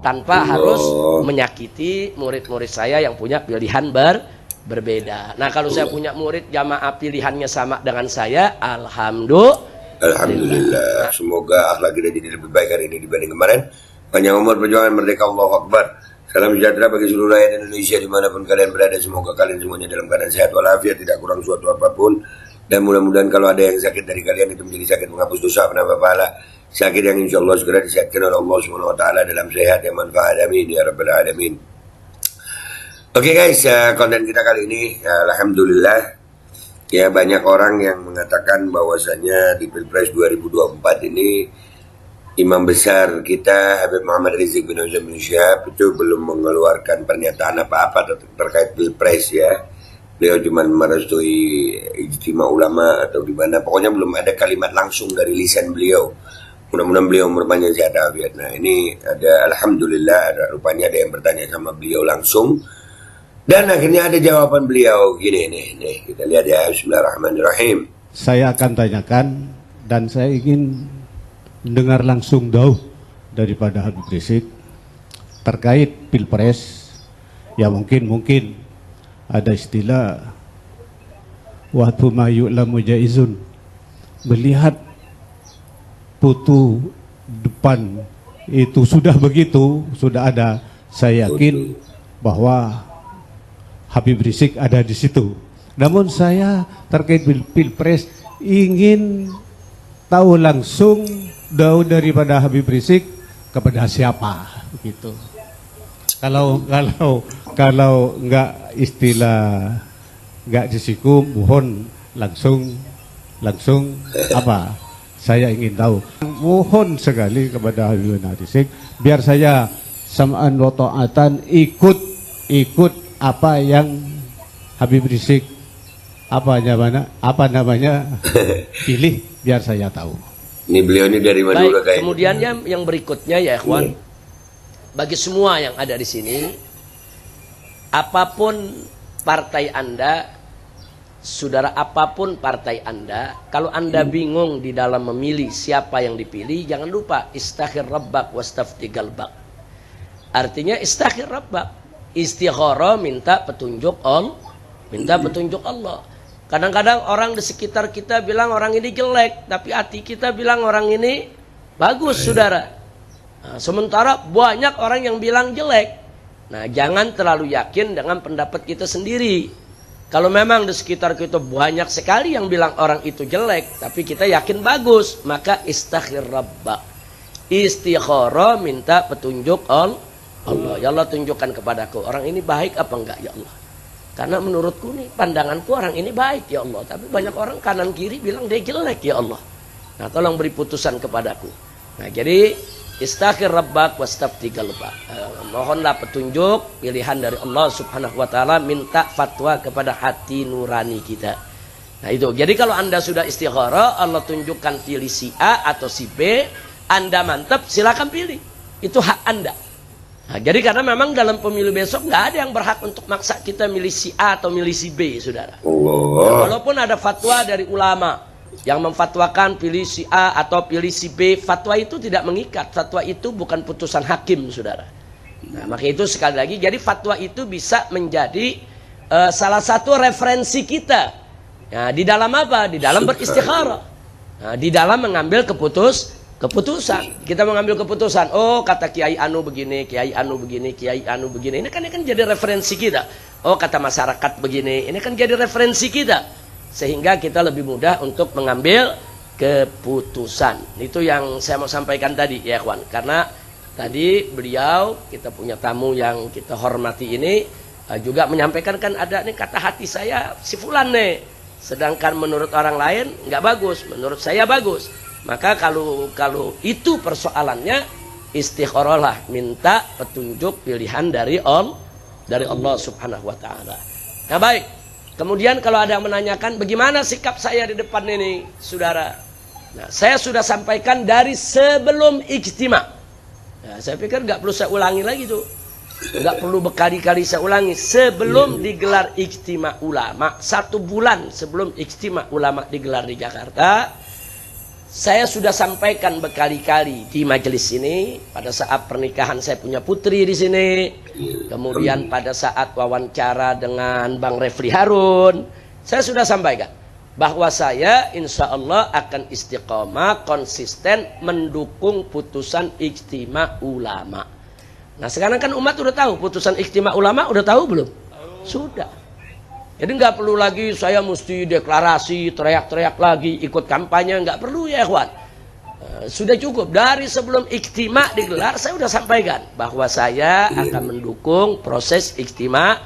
tanpa harus menyakiti murid-murid saya yang punya pilihan berbeda. Nah, kalau saya punya murid jamaah pilihannya sama dengan saya, Alhamdulillah. Semoga akhlak kita jadi lebih baik hari ini dibanding kemarin. Panjang umur, perjuangan, merdeka, Allahu Akbar. Salam sejahtera bagi seluruh rakyat Indonesia dimanapun kalian berada. Semoga kalian semuanya dalam keadaan sehat walafiat, tidak kurang suatu apapun. Dan mudah-mudahan kalau ada yang sakit dari kalian itu menjadi sakit menghapus dosa, penambah pahala. Sakit yang insya Allah segera disehatkan oleh Allah SWT dalam sehat yang manfaat. Amin ya rabbal alamin. Oke guys, konten kita kali ini alhamdulillah ya, banyak orang yang mengatakan bahwasanya di Pilpres 2024 ini Imam besar kita Habib Muhammad Rizik bin Syihab itu belum mengeluarkan pernyataan apa-apa terkait Pilpres ya. Beliau cuma merestui ijtima ulama atau di mana, pokoknya belum ada kalimat langsung dari lisan beliau. Mudah-mudahan beliau berpanjang sehat walafiat. Nah, ini ada alhamdulillah, rupanya ada yang bertanya sama beliau langsung. Dan akhirnya ada jawaban beliau gini nih, kita lihat ya. Bismillahirrahmanirrahim. Saya akan tanyakan dan saya ingin mendengar langsung daripada Habib Rizik terkait Pilpres. Ya mungkin ada istilah wahtu ma yu'lamu jaizun, melihat putu depan itu sudah begitu, sudah ada. Saya yakin bahwa Habib Rizik ada di situ. Namun saya terkait Pilpres ingin tahu langsung daripada Habib Rizik kepada siapa begitu. Kalau enggak istilah enggak disiku, mohon langsung apa? Saya ingin tahu. Mohon sekali kepada Habib Rizik biar saya sam'an wa ta'atan ikut apa yang Habib Rizik apa namanya pilih, biar saya tahu. Ini beliau ini dari Madura kayaknya. Kemudian yang berikutnya ya ikhwan, bagi semua yang ada di sini, apapun partai Anda, saudara, apapun partai Anda, kalau Anda bingung di dalam memilih siapa yang dipilih, jangan lupa istakhir rabbak wastafti galbak. Artinya istakhir rabbak, istikharah, minta petunjuk Allah. Kadang-kadang orang di sekitar kita bilang orang ini jelek, tapi hati kita bilang orang ini bagus, saudara. Nah, sementara banyak orang yang bilang jelek. Nah, jangan terlalu yakin dengan pendapat kita sendiri. Kalau memang di sekitar kita banyak sekali yang bilang orang itu jelek, tapi kita yakin bagus, maka istakhir rabbak, istikharah, minta petunjuk Allah. Ya Allah, tunjukkan kepadaku orang ini baik apa enggak ya Allah. Karena menurutku nih, pandanganku orang ini baik ya Allah, tapi banyak orang kanan kiri bilang dia jelek ya Allah. Nah, tolong beri putusan kepadaku. Nah, jadi istakhir rabbak wastafti galbak. Mohonlah petunjuk, pilihan dari Allah Subhanahu wa taala, minta fatwa kepada hati nurani kita. Nah, itu. Jadi kalau Anda sudah istikharah, Allah tunjukkan pilih si A atau si B, Anda mantap, silakan pilih. Itu hak Anda. Nah, jadi karena memang dalam pemilu besok nggak ada yang berhak untuk maksa kita milih si A atau milih si B, saudara. Nah, walaupun ada fatwa dari ulama yang memfatwakan pilih si A atau pilih si B, fatwa itu tidak mengikat. Fatwa itu bukan putusan hakim, saudara. Nah, maka itu sekali lagi, jadi fatwa itu bisa menjadi salah satu referensi kita. Nah, di dalam apa? Di dalam beristikharah. Nah, di dalam mengambil keputusan. Kita mengambil keputusan. Oh, kata Kiai Anu begini, Kiai Anu begini, Kiai Anu begini. Ini kan jadi referensi kita. Oh, kata masyarakat begini. Ini kan jadi referensi kita. Sehingga kita lebih mudah untuk mengambil keputusan. Itu yang saya mau sampaikan tadi ya, kawan. Karena tadi beliau, kita punya tamu yang kita hormati ini, juga menyampaikan kan ada nih kata hati saya si fulan nih. Sedangkan menurut orang lain nggak bagus, menurut saya bagus. Maka kalau itu persoalannya, istikharahlah, minta petunjuk pilihan dari Allah Subhanahu wa taala. Nah, baik. Kemudian kalau ada yang menanyakan bagaimana sikap saya di depan ini, saudara. Nah, saya sudah sampaikan dari sebelum ijtima. Nah, saya pikir nggak perlu saya ulangi lagi tuh. Nggak perlu berkali-kali saya ulangi. Sebelum digelar ijtima ulama, 1 bulan sebelum ijtima ulama digelar di Jakarta, Saya sudah sampaikan berkali-kali di majelis ini, pada saat pernikahan saya punya putri di sini, kemudian pada saat wawancara dengan Bang Refli Harun, saya sudah sampaikan bahwa saya insya Allah akan istiqomah, konsisten mendukung putusan ijtima ulama. Nah sekarang kan umat udah tahu putusan ijtima ulama, udah tahu belum? Sudah. Jadi nggak perlu lagi saya mesti deklarasi, teriak-teriak lagi, ikut kampanye, nggak perlu ya ikhwan. Sudah cukup, dari sebelum ijtima digelar saya sudah sampaikan bahwa saya akan mendukung proses ijtima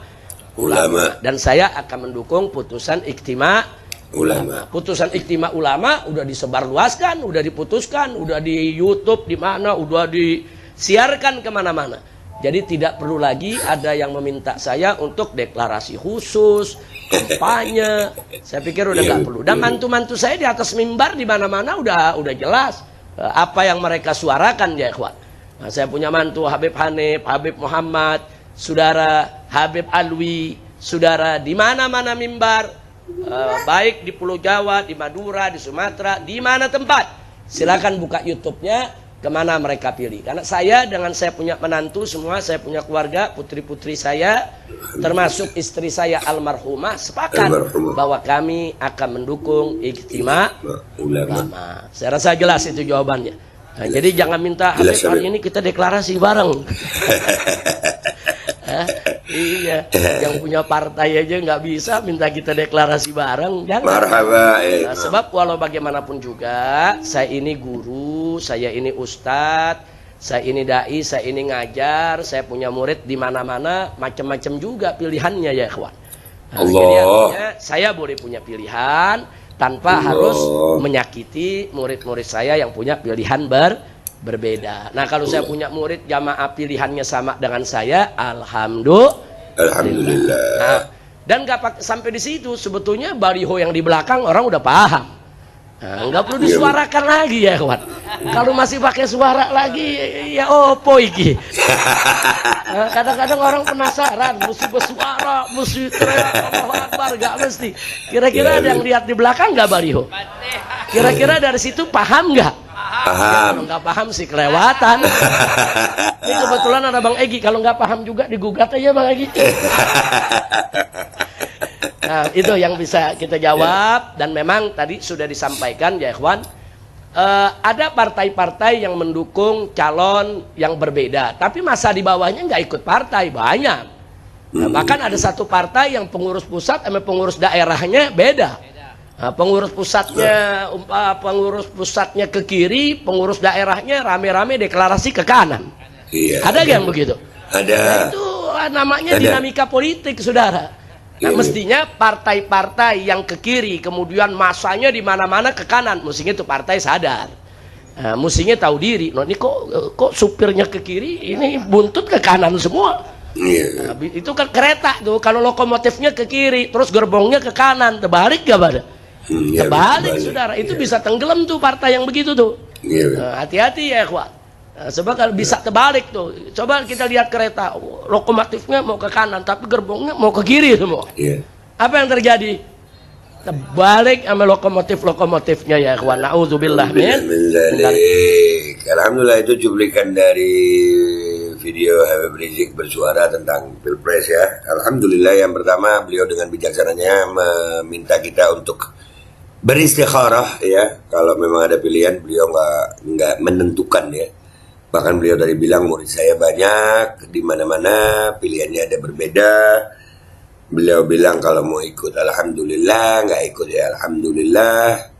ulama. Dan saya akan mendukung putusan ijtima ulama. Putusan ijtima ulama udah disebarluaskan, udah diputuskan, udah di YouTube di mana, udah disiarkan kemana-mana. Jadi tidak perlu lagi ada yang meminta saya untuk deklarasi khusus, kampanye. Saya pikir udah nggak perlu. Dan mantu-mantu saya di atas mimbar di mana-mana udah jelas apa yang mereka suarakan ya ikhwan. Nah, saya punya mantu Habib Hanif, Habib Muhammad, saudara Habib Alwi, saudara di mana-mana mimbar, baik di Pulau Jawa, di Madura, di Sumatera, di mana tempat. Silakan buka YouTube-nya. Kemana mereka pilih. Karena saya dengan saya punya menantu semua, saya punya keluarga, putri-putri saya, termasuk istri saya almarhumah, sepakat bahwa kami akan mendukung ijtima ulama. Saya rasa jelas itu jawabannya. Nah, jadi jangan minta Habib hari ini kita deklarasi bareng. Iya, yang punya partai aja nggak bisa minta kita deklarasi bareng, jangan. Marhaba. Nah, sebab walau bagaimanapun juga, saya ini guru, saya ini ustadz, saya ini dai, saya ini ngajar, saya punya murid di mana-mana, macam-macam juga pilihannya ya ikhwan. Nah, jadi artinya saya boleh punya pilihan tanpa harus menyakiti murid-murid saya yang punya pilihan berbeda. Nah kalau saya punya murid jamaah pilihannya sama dengan saya, alhamdulillah. Nah, dan nggak sampai di situ, sebetulnya baliho yang di belakang orang udah paham. Nah, nggak perlu disuarakan lagi ya kawan. Kalau masih pakai suara lagi, ya opo iki. Nah, kadang-kadang orang penasaran, mesti bersuara, mesti teriak, Allahu Akbar, nggak mesti. Kira-kira ada yang lihat di belakang nggak baliho? Kira-kira dari situ paham nggak? Paham. Kalau nggak paham sih kelewatan. Ini kebetulan ada Bang Egi. Kalau nggak paham juga digugat aja Bang Egi. Nah itu yang bisa kita jawab. Dan memang tadi sudah disampaikan ya ikhwan, ada partai-partai yang mendukung calon yang berbeda, tapi masa di bawahnya nggak ikut partai banyak. Nah, bahkan ada satu partai yang pengurus pusat sama pengurus daerahnya beda. Nah, pengurus pusatnya ke kiri, pengurus daerahnya rame-rame deklarasi ke kanan. Iya, ada yang begitu? Ada. Nah, itu namanya dinamika politik, saudara. Nah, mestinya partai-partai yang ke kiri, kemudian masanya di mana-mana ke kanan, mestinya itu partai sadar. Nah, mestinya tahu diri. Nah, ini kok supirnya ke kiri, ini buntut ke kanan semua. Nah, itu kan kereta tuh, kalau lokomotifnya ke kiri, terus gerbongnya ke kanan, terbalik gak pada? Terbalik, saudara. Itu bisa tenggelam tuh partai yang begitu tuh. Hati-hati ya, kuat. Nah, sebab kalau bisa terbalik tuh. Coba kita lihat kereta, lokomotifnya mau ke kanan, tapi gerbongnya mau ke kiri semua. Apa yang terjadi? Terbalik sama lokomotifnya ya, kawan. Nauzubillah min. Alhamdulillah, itu cuplikan dari video Habib Rizik bersuara tentang Pilpres ya. Alhamdulillah, yang pertama beliau dengan bijaksananya meminta kita untuk beristikharah ya. Kalau memang ada pilihan, beliau nggak menentukan ya. Bahkan beliau tadi bilang murid saya banyak di mana-mana, pilihannya ada berbeda. Beliau bilang kalau mau ikut alhamdulillah, nggak ikut ya alhamdulillah.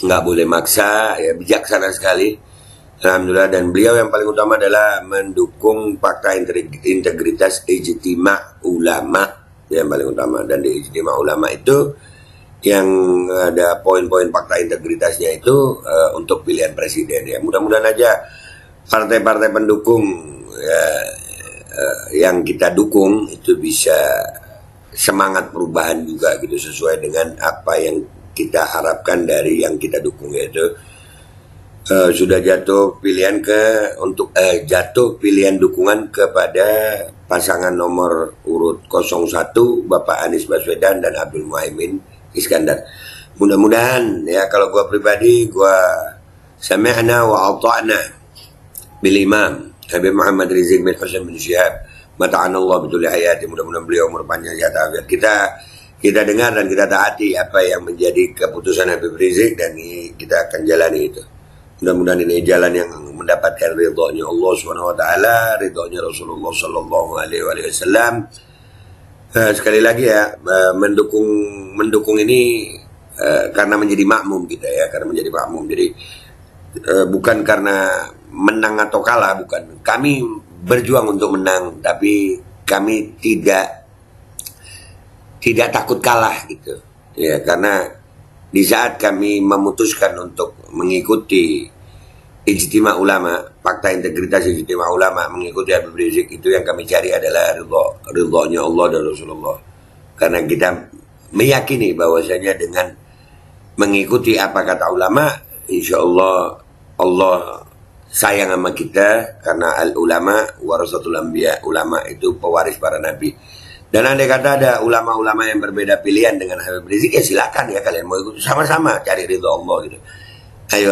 Nggak boleh maksa ya, bijaksana sekali. Alhamdulillah. Dan beliau yang paling utama adalah mendukung fakta integritas ijtima ulama yang paling utama. Dan di ijtima ulama itu yang ada poin-poin fakta integritasnya itu untuk pilihan presiden ya. Mudah-mudahan aja partai-partai pendukung ya, yang kita dukung itu bisa semangat perubahan juga gitu, sesuai dengan apa yang kita harapkan dari yang kita dukung, yaitu sudah jatuh pilihan jatuh pilihan dukungan kepada pasangan nomor urut 01 Bapak Anies Baswedan dan Abdul Muhaimin Iskandar. mudah-mudahan ya, kalau gua pribadi gua sami'na wa ata'na bil Imam Habib Muhammad Rizik bin Hasan bin Syihab mata'ana Allah betul hayati, mudah-mudahan beliau umur panjang sehat afiat. Kita dengar dan kita taati apa yang menjadi keputusan Habib Rizik, dan kita akan jalani itu. Mudah-mudahan ini jalan yang mendapatkan ridhonya Allah SWT, ridhonya Rasulullah Sallallahu Alaihi Wasallam. Sekali lagi ya, mendukung ini karena menjadi makmum kita ya, karena menjadi makmum. Jadi bukan karena menang atau kalah, bukan. Kami berjuang untuk menang, tapi kami tidak takut kalah gitu. Ya, karena di saat kami memutuskan untuk mengikuti ijtima ulama, fakta integritas ijtima ulama, mengikuti Habib Rizik, itu yang kami cari adalah ridhonya Allah dan Rasulullah. Karena kita meyakini bahwasanya dengan mengikuti apa kata ulama, insya Allah Allah sayang sama kita, karena al ulama warasatul anbiya, ulama itu pewaris para nabi. Dan andai kata ada ulama-ulama yang berbeda pilihan dengan Habib Rizik, ya silakan ya, kalian mau ikut sama-sama cari ridho Allah gitu. Ayo.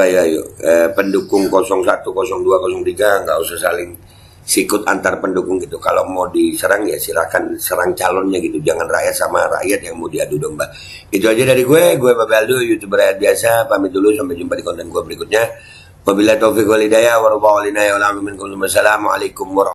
Pendukung 01, 02, 03 nggak usah saling sikut antar pendukung gitu. Kalau mau diserang ya silakan serang calonnya gitu. Jangan rakyat sama rakyat yang mau diadu domba. Itu aja dari gue Bapak Aldo, YouTuber rakyat biasa. Pamit dulu, sampai jumpa di konten gue berikutnya. Wabillahi taufiq wal hidayah, warahmatullahi wabarakatuh. Assalamualaikum warahmatullahi wabarakatuh.